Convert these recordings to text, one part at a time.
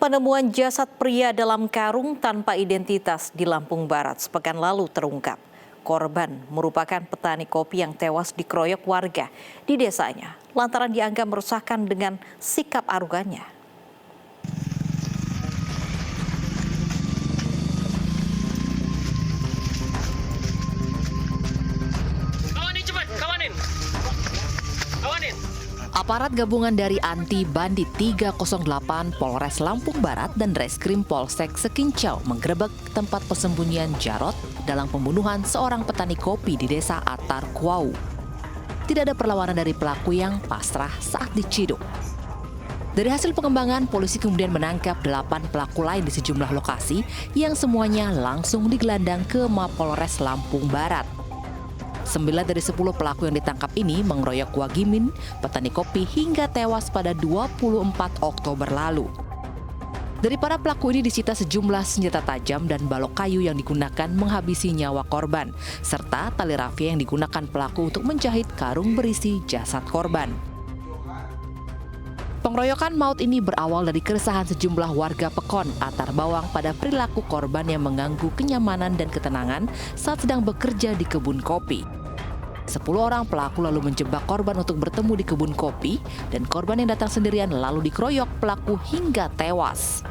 Penemuan jasad pria dalam karung tanpa identitas di Lampung Barat sepekan lalu terungkap. Korban merupakan petani kopi yang tewas dikeroyok warga di desanya lantaran dianggap meresahkan dengan sikap arogannya. Aparat gabungan dari Anti Bandit 308 Polres Lampung Barat dan Reskrim Polsek Sekincau menggerebek tempat persembunyian Jarod dalam pembunuhan seorang petani kopi di desa Atar Kuau. Tidak ada perlawanan dari pelaku yang pasrah saat diciduk. Dari hasil pengembangan, polisi kemudian menangkap 8 pelaku lain di sejumlah lokasi yang semuanya langsung digelandang ke Mapolres Lampung Barat. 9 dari 10 pelaku yang ditangkap ini mengeroyok Wagimin, petani kopi, hingga tewas pada 24 Oktober lalu. Dari para pelaku ini disita sejumlah senjata tajam dan balok kayu yang digunakan menghabisi nyawa korban, serta tali rafia yang digunakan pelaku untuk menjahit karung berisi jasad korban. Pengeroyokan maut ini berawal dari keresahan sejumlah warga Pekon, Atar Bawang pada perilaku korban yang mengganggu kenyamanan dan ketenangan saat sedang bekerja di kebun kopi. 10 orang pelaku lalu menjebak korban untuk bertemu di kebun kopi dan korban yang datang sendirian lalu dikeroyok pelaku hingga tewas.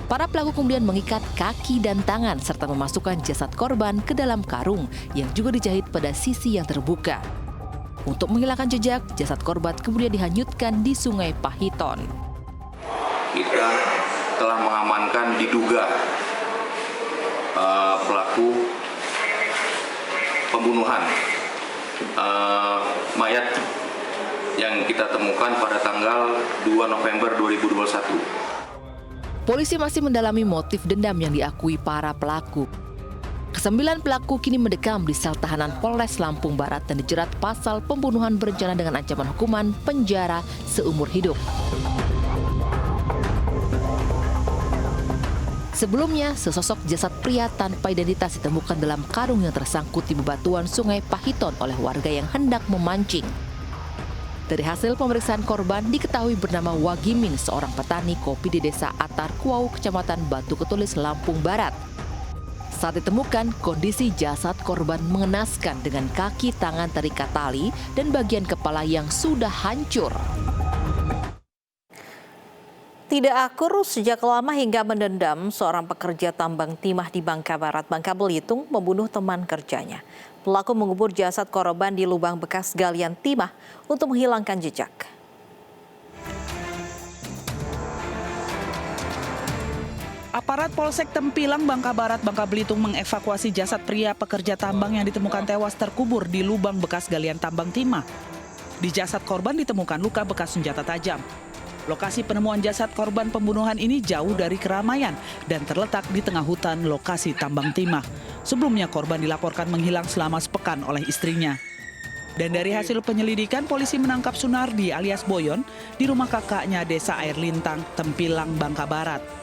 Para pelaku kemudian mengikat kaki dan tangan serta memasukkan jasad korban ke dalam karung yang juga dijahit pada sisi yang terbuka. Untuk menghilangkan jejak, jasad korban kemudian dihanyutkan di Sungai Pahiton. Kita telah mengamankan diduga pelaku pembunuhan mayat yang kita temukan pada tanggal 2 November 2021. Polisi masih mendalami motif dendam yang diakui para pelaku. Ke-9 pelaku kini mendekam di sel tahanan Polres Lampung Barat dan dijerat pasal pembunuhan berencana dengan ancaman hukuman penjara seumur hidup. Sebelumnya, sesosok jasad pria tanpa identitas ditemukan dalam karung yang tersangkut di bebatuan Sungai Pahiton oleh warga yang hendak memancing. Dari hasil pemeriksaan korban diketahui bernama Wagimin, seorang petani kopi di desa Atar Kuau, Kecamatan Batu Ketulis, Lampung Barat. Saat ditemukan, kondisi jasad korban mengenaskan dengan kaki tangan terikat tali dan bagian kepala yang sudah hancur. Tidak akur sejak lama hingga mendendam, seorang pekerja tambang timah di Bangka Barat, Bangka Belitung, membunuh teman kerjanya. Pelaku mengubur jasad korban di lubang bekas galian timah untuk menghilangkan jejak. Aparat Polsek Tempilang, Bangka Barat, Bangka Belitung mengevakuasi jasad pria pekerja tambang yang ditemukan tewas terkubur di lubang bekas galian tambang timah. Di jasad korban ditemukan luka bekas senjata tajam. Lokasi penemuan jasad korban pembunuhan ini jauh dari keramaian dan terletak di tengah hutan lokasi tambang timah. Sebelumnya korban dilaporkan menghilang selama sepekan oleh istrinya. Dan dari hasil penyelidikan, polisi menangkap Sunardi alias Boyon di rumah kakaknya Desa Air Lintang, Tempilang, Bangka Barat.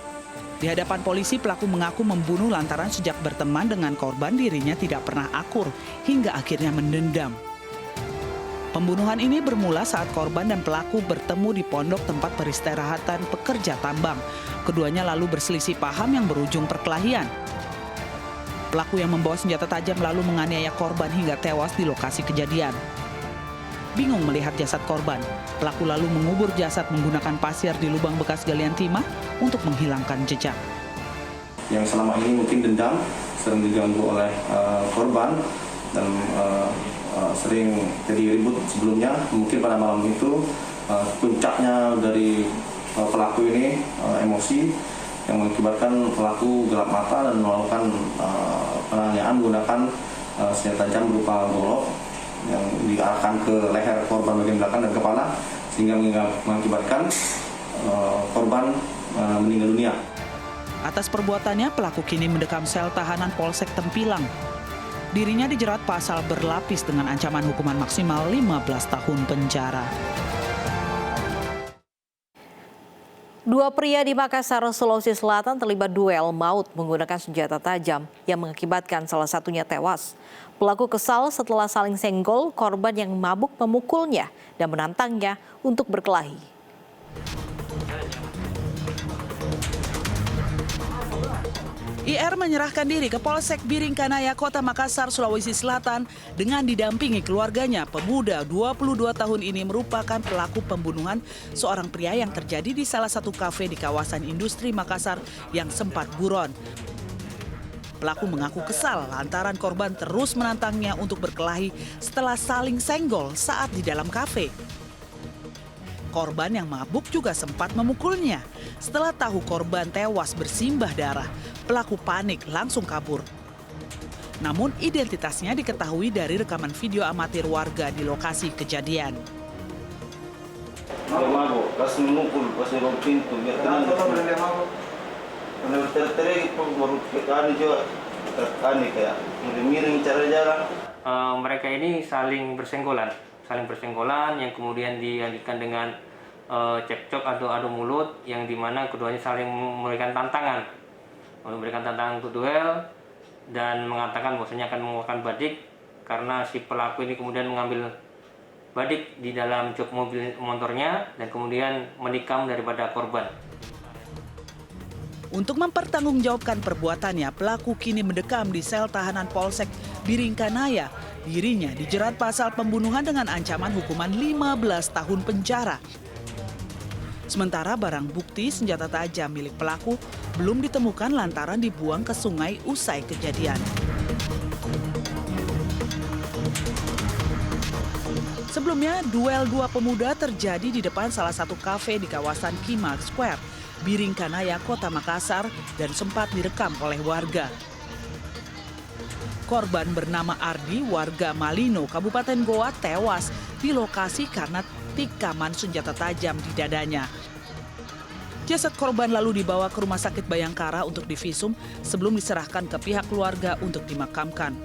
Di hadapan polisi, pelaku mengaku membunuh lantaran sejak berteman dengan korban dirinya tidak pernah akur hingga akhirnya mendendam. Pembunuhan ini bermula saat korban dan pelaku bertemu di pondok tempat peristirahatan pekerja tambang. Keduanya lalu berselisih paham yang berujung perkelahian. Pelaku yang membawa senjata tajam lalu menganiaya korban hingga tewas di lokasi kejadian. Bingung melihat jasad korban, pelaku lalu mengubur jasad menggunakan pasir di lubang bekas galian timah untuk menghilangkan jejak. Yang selama ini mungkin dendam, sering diganggu oleh korban dan sering jadi ribut sebelumnya. Mungkin pada malam itu puncaknya dari pelaku ini emosi yang mengakibatkan pelaku gelap mata dan melakukan penganiayaan menggunakan senjata tajam berupa golok yang diarahkan ke leher korban bagian belakang dan kepala sehingga mengakibatkan korban meninggal dunia. Atas perbuatannya, pelaku kini mendekam sel tahanan Polsek Tempilang. Dirinya dijerat pasal berlapis dengan ancaman hukuman maksimal 15 tahun penjara. Dua pria di Makassar, Sulawesi Selatan terlibat duel maut menggunakan senjata tajam yang mengakibatkan salah satunya tewas. Pelaku kesal setelah saling senggol korban yang mabuk memukulnya dan menantangnya untuk berkelahi. IR menyerahkan diri ke Polsek Biringkanaya, Kota Makassar, Sulawesi Selatan dengan didampingi keluarganya. Pemuda 22 tahun ini merupakan pelaku pembunuhan seorang pria yang terjadi di salah satu kafe di kawasan industri Makassar yang sempat buron. Pelaku mengaku kesal lantaran korban terus menantangnya untuk berkelahi setelah saling senggol saat di dalam kafe. Korban yang mabuk juga sempat memukulnya. Setelah tahu korban tewas bersimbah darah, pelaku panik langsung kabur. Namun identitasnya diketahui dari rekaman video amatir warga di lokasi kejadian. Dia mabuk, pas memukul, pas ngerob pintu. Kenapa dia mabuk? Karena terterik baru kekani juga, terkani kayak miring-miring cara jalan. Mereka ini saling bersenggolan yang kemudian dilanjutkan dengan cekcok atau adu mulut yang dimana keduanya saling memberikan tantangan untuk duel dan mengatakan bahwasanya akan mengeluarkan badik karena si pelaku ini kemudian mengambil badik di dalam jok mobil motornya dan kemudian menikam daripada korban. Untuk mempertanggungjawabkan perbuatannya, pelaku kini mendekam di sel tahanan Polsek Biringkanaya. Dirinya dijerat pasal pembunuhan dengan ancaman hukuman 15 tahun penjara. Sementara barang bukti senjata tajam milik pelaku belum ditemukan lantaran dibuang ke sungai usai kejadian. Sebelumnya, duel dua pemuda terjadi di depan salah satu kafe di kawasan Kimal Square, Biringkanaya, Kota Makassar, dan sempat direkam oleh warga. Korban bernama Ardi, warga Malino, Kabupaten Goa, tewas di lokasi karena tikaman senjata tajam di dadanya. Jasad korban lalu dibawa ke Rumah Sakit Bayangkara untuk divisum sebelum diserahkan ke pihak keluarga untuk dimakamkan.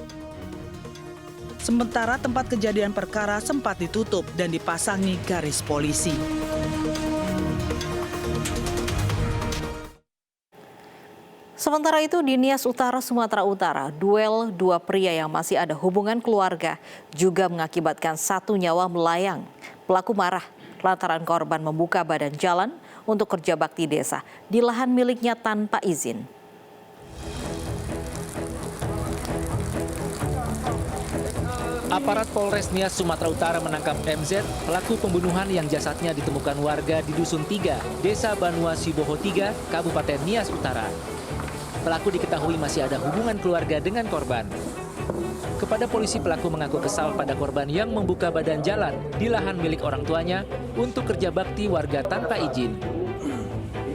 Sementara tempat kejadian perkara sempat ditutup dan dipasangi garis polisi. Sementara itu di Nias Utara, Sumatera Utara, duel dua pria yang masih ada hubungan keluarga juga mengakibatkan satu nyawa melayang. Pelaku marah lantaran korban membuka badan jalan untuk kerja bakti desa di lahan miliknya tanpa izin. Aparat Polres Nias Sumatera Utara menangkap MZ, pelaku pembunuhan yang jasadnya ditemukan warga di Dusun 3, Desa Banua Siboho 3, Kabupaten Nias Utara. Pelaku diketahui masih ada hubungan keluarga dengan korban. Kepada polisi, pelaku mengaku kesal pada korban yang membuka badan jalan di lahan milik orang tuanya untuk kerja bakti warga tanpa izin.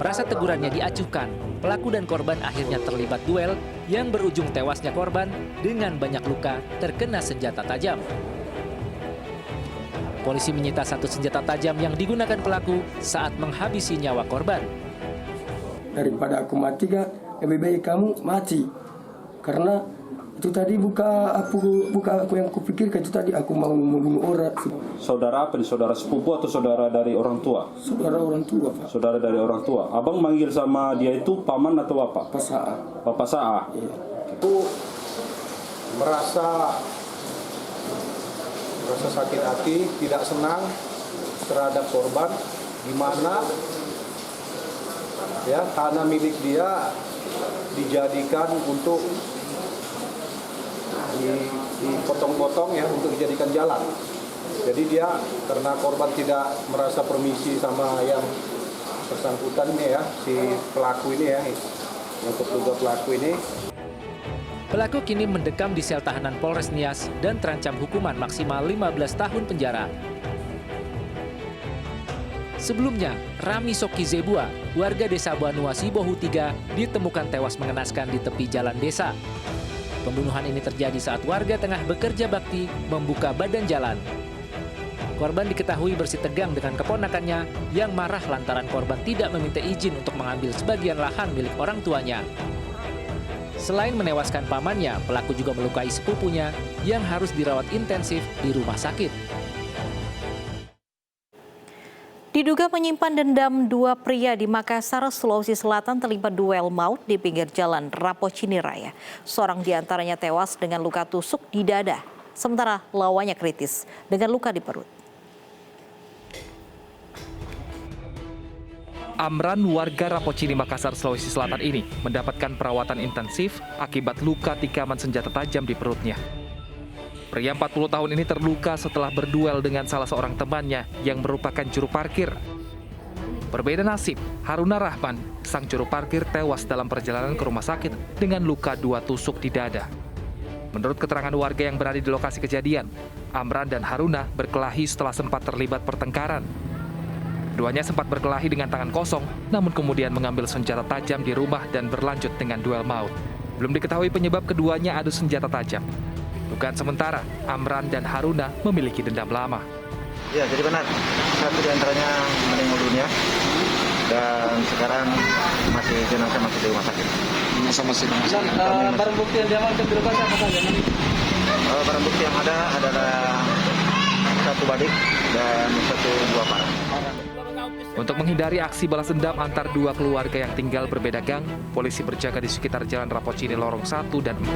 Merasa tegurannya diacuhkan, pelaku dan korban akhirnya terlibat duel yang berujung tewasnya korban dengan banyak luka terkena senjata tajam. Polisi menyita satu senjata tajam yang digunakan pelaku saat menghabisi nyawa korban. Daripada aku mati, lebih baik kamu mati. Karena itu tadi buka aku yang kupikirkan, itu tadi aku mau membunuh orang. Saudara apa nih? Saudara sepupu atau saudara dari orang tua? Saudara orang tua, Pak. Saudara dari orang tua. Abang manggil sama dia itu paman atau apa? Pak Sa'a. Bapak Sa'a. Iya. Itu merasa sakit hati, tidak senang terhadap korban, di mana ya tanah milik dia dijadikan untuk dipotong-potong ya untuk dijadikan jalan. Jadi dia karena korban tidak merasa permisi sama yang bersangkutan ini ya, si pelaku ini ya, yang terduga pelaku ini. Pelaku kini mendekam di sel tahanan Polres Nias dan terancam hukuman maksimal 15 tahun penjara. Sebelumnya, Rami Soki Zebua, warga desa Banua Sibohu 3, ditemukan tewas mengenaskan di tepi jalan desa. Pembunuhan ini terjadi saat warga tengah bekerja bakti membuka badan jalan. Korban diketahui bersih tegang dengan keponakannya yang marah lantaran korban tidak meminta izin untuk mengambil sebagian lahan milik orang tuanya. Selain menewaskan pamannya, pelaku juga melukai sepupunya yang harus dirawat intensif di rumah sakit. Diduga menyimpan dendam, dua pria di Makassar, Sulawesi Selatan terlibat duel maut di pinggir jalan Rapocini Raya. Seorang di antaranya tewas dengan luka tusuk di dada, sementara lawannya kritis dengan luka di perut. Amran, warga Rapocini, Makassar, Sulawesi Selatan ini mendapatkan perawatan intensif akibat luka tikaman senjata tajam di perutnya. Pria 40 tahun ini terluka setelah berduel dengan salah seorang temannya yang merupakan juru parkir. Berbeda nasib, Haruna Rahman, sang juru parkir, tewas dalam perjalanan ke rumah sakit dengan luka 2 tusuk di dada. Menurut keterangan warga yang berada di lokasi kejadian, Amran dan Haruna berkelahi setelah sempat terlibat pertengkaran. Keduanya sempat berkelahi dengan tangan kosong, namun kemudian mengambil senjata tajam di rumah dan berlanjut dengan duel maut. Belum diketahui penyebab keduanya adu senjata tajam. Dugaan sementara, Amran dan Haruna memiliki dendam lama. Ya, jadi benar. Satu di antaranya meninggal dunia dan sekarang jenazah masih di rumah sakit. Barang bukti yang diamankan di lokasi apa saja? Barang bukti yang ada adalah 1 badik dan 1 buah parang. Untuk menghindari aksi balas dendam antar 2 keluarga yang tinggal berbeda gang, polisi berjaga di sekitar Jalan Rapocini Lorong 1 dan 4.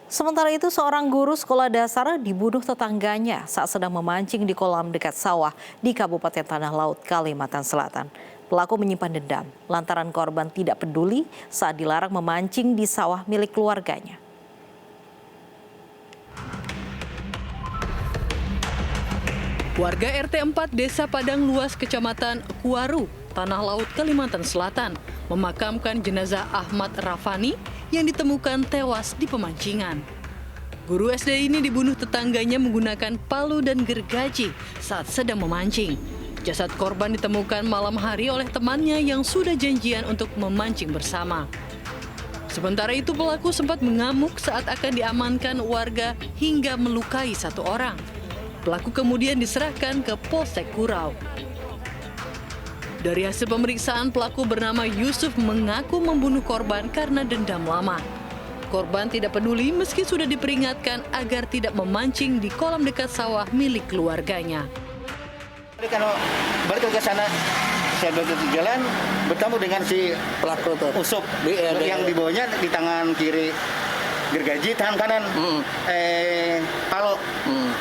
Sementara itu, seorang guru sekolah dasar dibunuh tetangganya saat sedang memancing di kolam dekat sawah di Kabupaten Tanah Laut, Kalimantan Selatan. Pelaku menyimpan dendam lantaran korban tidak peduli saat dilarang memancing di sawah milik keluarganya. Warga RT 4 Desa Padang Luas, Kecamatan Kuaru, Tanah Laut, Kalimantan Selatan, memakamkan jenazah Ahmad Rafani yang ditemukan tewas di pemancingan. Guru SD ini dibunuh tetangganya menggunakan palu dan gergaji saat sedang memancing. Jasad korban ditemukan malam hari oleh temannya yang sudah janjian untuk memancing bersama. Sementara itu, pelaku sempat mengamuk saat akan diamankan warga hingga melukai 1 orang. Pelaku kemudian diserahkan ke Polsek Kurau. Dari hasil pemeriksaan, pelaku bernama Yusuf mengaku membunuh korban karena dendam lama. Korban tidak peduli meski sudah diperingatkan agar tidak memancing di kolam dekat sawah milik keluarganya. Kalau balik ke sana, saya jalan bertemu dengan si pelaku Usup yang dibawanya di tangan kiri gergaji, tangan kanan palu.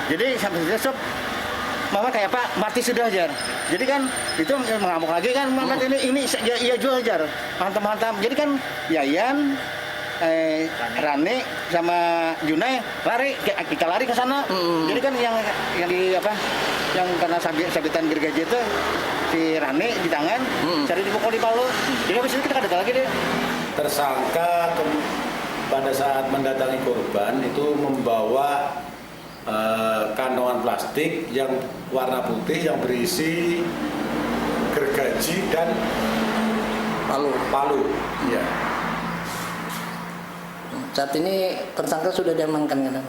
Jadi sampai Usup, mama kayak Pak mati sudah jar. Jadi kan itu mengamuk lagi kan, ini iya jual jar, hantam-hantam. Jadi kan Yayan, Rani sama Junai lari, kita lari ke sana. Jadi kan yang di yang karena sabitan gergaji itu si Rani di tangan, cari dipukul di palu. Jadi habis itu kita dekat lagi deh. Tersangka pada saat mendatangi korban itu membawa kantong plastik yang warna putih yang berisi gergaji dan palu. Ya. Saat ini tersangka sudah diamankan kan?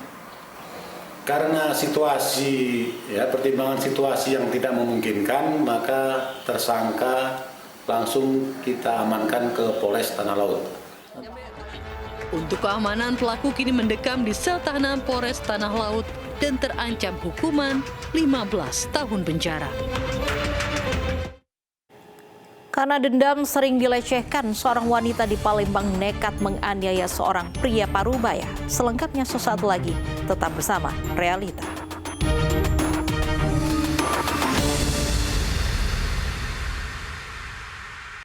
Karena situasi, pertimbangan situasi yang tidak memungkinkan, maka tersangka langsung kita amankan ke Polres Tanah Laut. Untuk keamanan, pelaku kini mendekam di sel tahanan Polres Tanah Laut dan terancam hukuman 15 tahun penjara. Karena dendam sering dilecehkan, seorang wanita di Palembang nekat menganiaya seorang pria Parubaya. Selengkapnya sesaat lagi, tetap bersama Realita.